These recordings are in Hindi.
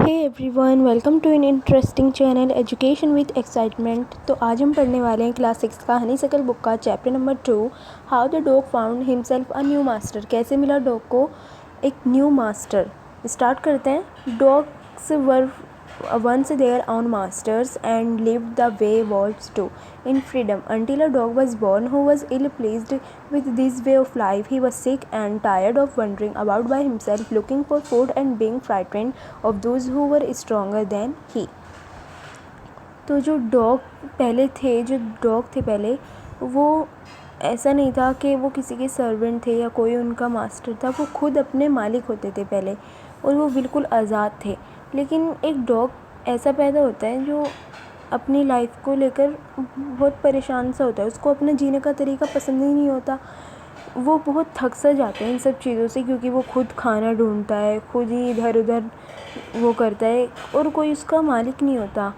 Hey everyone, welcome to an interesting channel education with excitement. तो आज हम पढ़ने वाले हैं क्लास 6 का हनीसकल बुक का chapter number 2, how the dog found himself a new master. कैसे मिला डॉग को एक न्यू मास्टर। स्टार्ट करते हैं। Dogs were once their own masters and lived the way wolves do, in freedom, until a dog was born who was ill pleased with this way of life. He was sick and tired of wandering about by himself, looking for food and being frightened of those who were stronger than he. तो जो डॉग थे पहले, वो ऐसा नहीं था कि वो किसी के सर्वेंट थे या कोई उनका मास्टर था। वो खुद अपने मालिक होते थे पहले, और वो बिल्कुल आज़ाद थे। लेकिन एक डॉग ऐसा पैदा होता है जो अपनी लाइफ को लेकर बहुत परेशान सा होता है। उसको अपना जीने का तरीका पसंद ही नहीं होता। वो बहुत थक सा जाते हैं इन सब चीज़ों से, क्योंकि वो खुद खाना ढूंढता है, खुद ही इधर उधर वो करता है, और कोई उसका मालिक नहीं होता।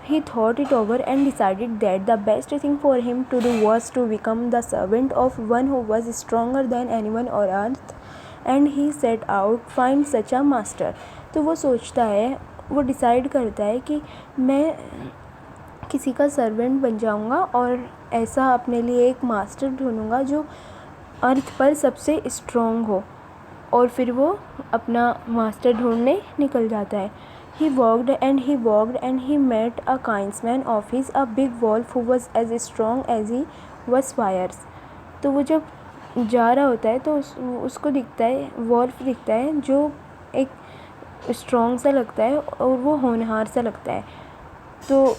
He thought it over and decided that the best thing for him to do was to become the servant of one who was stronger than anyone on earth, and he set out find such a master. तो वो सोचता है, वो डिसाइड करता है कि मैं किसी का सर्वेंट बन जाऊंगा और ऐसा अपने लिए एक मास्टर ढूंढूंगा जो अर्थ पर सबसे स्ट्रॉन्ग हो। और फिर वो अपना मास्टर ढूंढने निकल जाता है। He walked and he met a kinsman of his, a big wolf who was as strong as he was fierce. तो वो जब जा रहा होता है तो उसको दिखता है, वॉल्फ दिखता है जो एक स्ट्रॉन्ग सा लगता है और वो होनहार सा लगता है। तो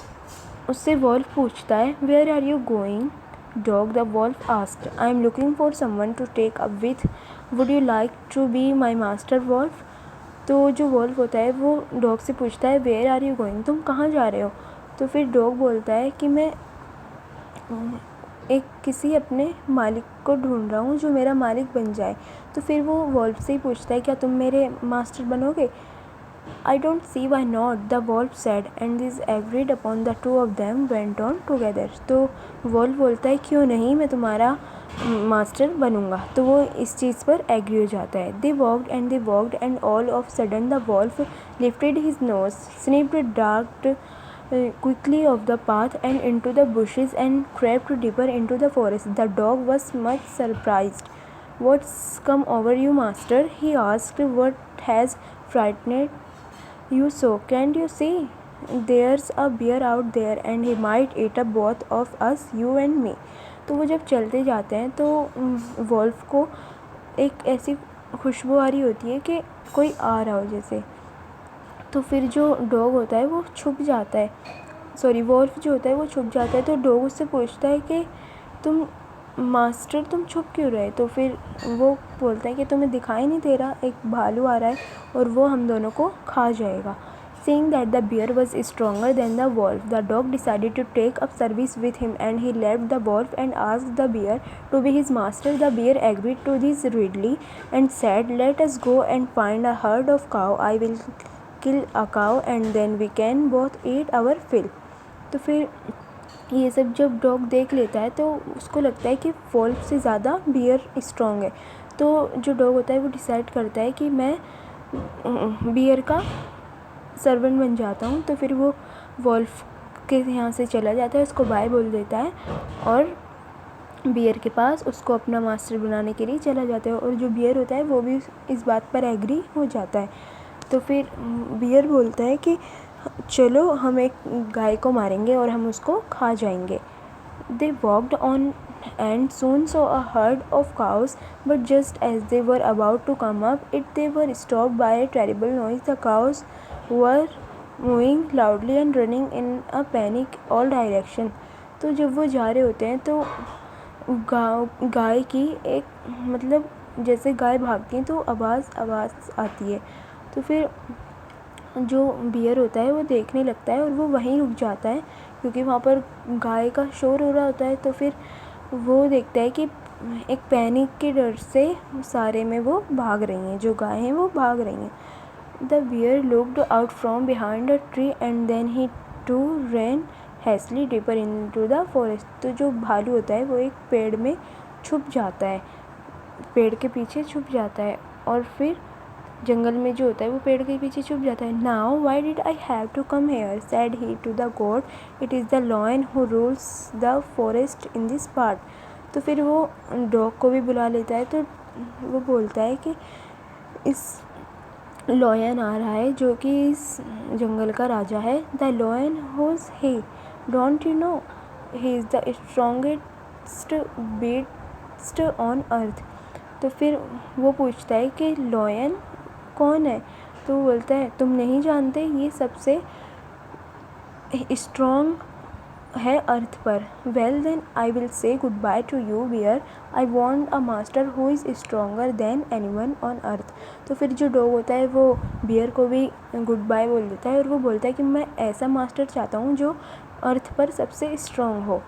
उससे वॉल्फ पूछता है, Where are you going, dog? The wolf asked. I am looking for someone to take up with. Would you like to be my master, wolf? तो जो वॉल्फ होता है वो डॉग से पूछता है, वेयर आर यू गोइंग, तुम कहाँ जा रहे हो? तो फिर डॉग बोलता है कि मैं एक किसी अपने मालिक को ढूंढ रहा हूँ जो मेरा मालिक बन जाए। तो फिर वो वॉल्फ से ही पूछता है, क्या तुम मेरे मास्टर बनोगे? I don't see why not, the wolf said, and this agreed upon the two of them went on together. तो वॉल्फ बोलता है, क्यों नहीं, मैं तुम्हारा मास्टर बनूंगा। तो वो इस चीज़ पर एग्री हो जाता है। They walked and all of sudden the wolf lifted his nose, sniffed, darted quickly off the path and into the bushes and crept deeper into the forest. The dog was much surprised. What's come over you, master? He asked. What has frightened you so? Can't you see? There's a bear out there and he might eat up both of us, you and me. तो वो जब चलते जाते हैं तो वॉल्फ को एक ऐसी खुशबू आ रही होती है कि कोई आ रहा हो जैसे। तो फिर जो डॉग होता है वो छुप जाता है, वॉल्फ जो होता है वो छुप जाता है। तो डॉग उससे पूछता है कि तुम छुप क्यों रहे? तो फिर वो बोलता है कि तुम्हें दिखाई नहीं दे रहा, एक भालू आ रहा है और वो हम दोनों को खा जाएगा। Seeing that the bear was stronger than the wolf, the dog decided to take up service with him, and he left the wolf and asked the bear to be his master. The bear agreed to this readily and said, Let us go and find a herd of cow. I will kill a cow and then we can both eat our fill. तो फिर ये सब जब डॉग देख लेता है तो उसको लगता है कि वॉल्फ से ज़्यादा बियर स्ट्रॉन्ग है। तो जो डॉग होता है वो डिसाइड करता है कि मैं बियर का सर्वेंट बन जाता हूँ। तो फिर वो वॉल्फ के यहाँ से चला जाता है, उसको बाय बोल देता है और बियर के पास उसको अपना मास्टर बनाने के लिए चला जाता है। और जो बियर होता है वो भी इस बात पर एग्री हो जाता है। तो फिर बियर बोलता है कि चलो हम एक गाय को मारेंगे और हम उसको खा जाएंगे। They walked on and soon saw a herd of cows, but just as they were about to come up it, they were stopped by a terrible noise. The cows were mooing loudly and running in a panic all direction. तो जब वो जा रहे होते हैं तो गाय की एक जैसे गाय भागती है तो आवाज़ आती है। तो फिर जो बियर होता है वो देखने लगता है और वो वहीं रुक जाता है, क्योंकि वहाँ पर गाय का शोर हो रहा होता है। तो फिर वो देखता है कि एक पैनिक के डर से सारे में वो भाग रही हैं, जो गाय हैं वो भाग रही हैं। The bear looked out from behind a tree and then he too ran hastily deeper into the forest. तो जो भालू होता है वो एक पेड़ में छुप जाता है, पेड़ के पीछे छुप जाता है और फिर जंगल में जो होता है वो पेड़ के पीछे छुप जाता है। Now why did I have to come here said he to the god, it is the lion who rules the forest in this part. तो फिर वो डॉग को भी बुला लेता है। तो वो बोलता है कि इस लॉयन आ रहा है जो कि इस जंगल का राजा है। The lion whose he, don't you know, he is the strongest beast on earth. तो फिर वो पूछता है कि लॉयन कौन है। तो वो बोलता है तुम नहीं जानते, ये सबसे स्ट्रॉन्ग है अर्थ पर। Well then I will say goodbye to you bear, I want a master who is stronger than anyone on earth. तो फिर जो डॉग होता है वो बियर को भी गुड बाय बोल देता है और वो बोलता है कि मैं ऐसा मास्टर चाहता हूँ जो अर्थ पर सबसे स्ट्रॉन्ग हो।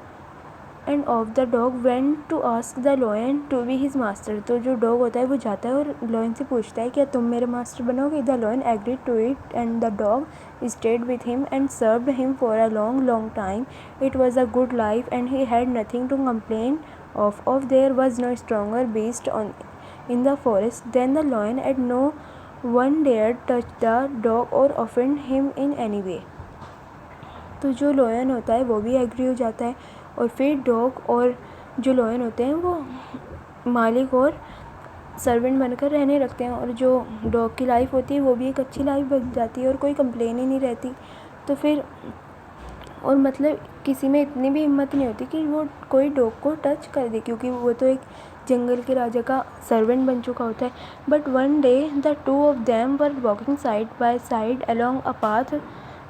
End of the dog went to ask the lion to be his master. तो जो डॉग होता है वो जाता है और लॉयन से पूछता है क्या तुम मेरे मास्टर बनोगे। The lion agreed to it and the dog stayed with him and served him for a long time. It was a good life and he had nothing to complain of there was no stronger beast on in the forest then the lion, and no one dared touch the dog or offend him in any way। तो जो लॉयन होता है वो भी एग्री हो जाता है और फिर डॉग और जो लॉयन होते हैं वो मालिक और सर्वेंट बनकर रहने लगते हैं और जो डॉग की लाइफ होती है वो भी एक अच्छी लाइफ बन जाती है और कोई कंप्लेन ही नहीं रहती। तो फिर और मतलब किसी में इतनी भी हिम्मत नहीं होती कि वो कोई डॉग को टच कर दे, क्योंकि वो तो एक जंगल के राजा का सर्वेंट बन चुका होता है। But one day the two of them were walking side by side along a path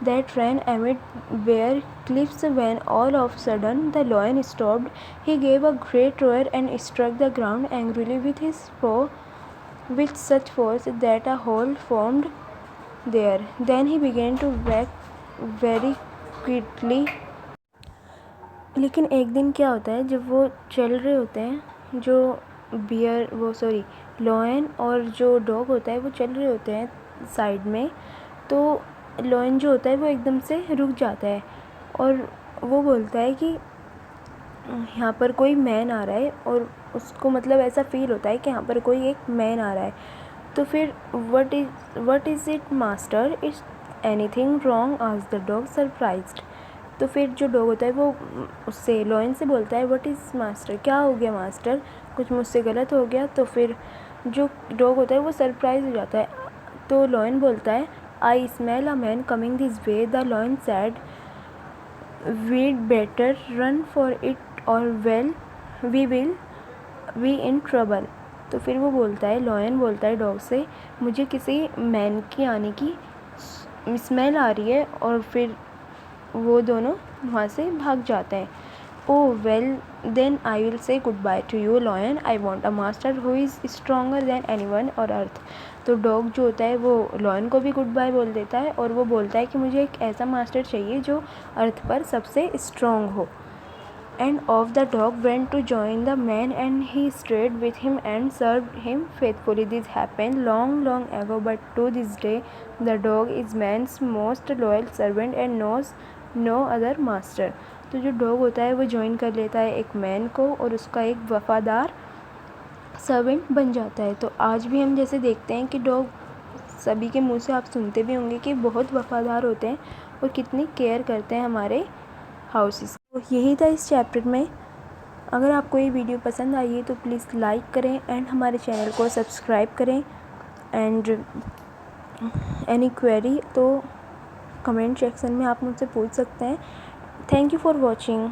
that ran amid bare cliffs when all of a sudden the lion stopped. He gave a great roar and struck the ground angrily with his paw with such force that a hole formed there. Then he began to back very quickly। लेकिन एक दिन क्या होता है, जब वो चल रहे होते हैं, जो लॉयन और जो डॉग होता है वो चल रहे होते हैं साइड में, तो लॉयन जो होता है वो एकदम से रुक जाता है और वो बोलता है कि यहाँ पर कोई मैन आ रहा है और उसको मतलब ऐसा फील होता है कि यहाँ पर कोई एक मैन आ रहा है। तो फिर what is it master, is anything wrong asked the dog surprised. तो फिर जो डॉग होता है वो उससे लॉयन से बोलता है व्हाट इज़ मास्टर, क्या हो गया मास्टर, कुछ मुझसे गलत हो गया। तो फिर जो डॉग होता है वो सरप्राइज हो जाता है। तो लॉयन बोलता है I smell a man coming this way. The lion said we'd better run for it और well we will be in trouble. तो फिर वो बोलता है, लॉयन बोलता है डॉग से मुझे किसी मैन की आने की स्मेल आ रही है और फिर वो दोनों वहाँ से भाग जाते हैं। Oh well then I will say goodbye to you lion, I want a master who is stronger than anyone on earth. तो डॉग जो होता है वो लॉयन को भी गुड बाय बोल देता है और वो बोलता है कि मुझे एक ऐसा मास्टर चाहिए जो अर्थ पर सबसे स्ट्रॉन्ग हो। And off the dog went to join the man and he stayed with him and served him faithfully. This happened long ago, but to this day the dog is man's most loyal servant and knows no other master। तो जो डॉग होता है वो ज्वाइन कर लेता है एक मैन को और उसका एक वफ़ादार सर्वेंट बन जाता है। तो आज भी हम जैसे देखते हैं कि डॉग, सभी के मुंह से आप सुनते भी होंगे कि बहुत वफ़ादार होते हैं और कितनी केयर करते हैं हमारे हाउसेस। तो यही था इस चैप्टर में। अगर आपको ये वीडियो पसंद आई है तो प्लीज़ लाइक करें एंड हमारे चैनल को सब्सक्राइब करें। एंड एनी क्वेरी तो कमेंट सेक्शन में आप मुझसे पूछ सकते हैं। Thank you for watching.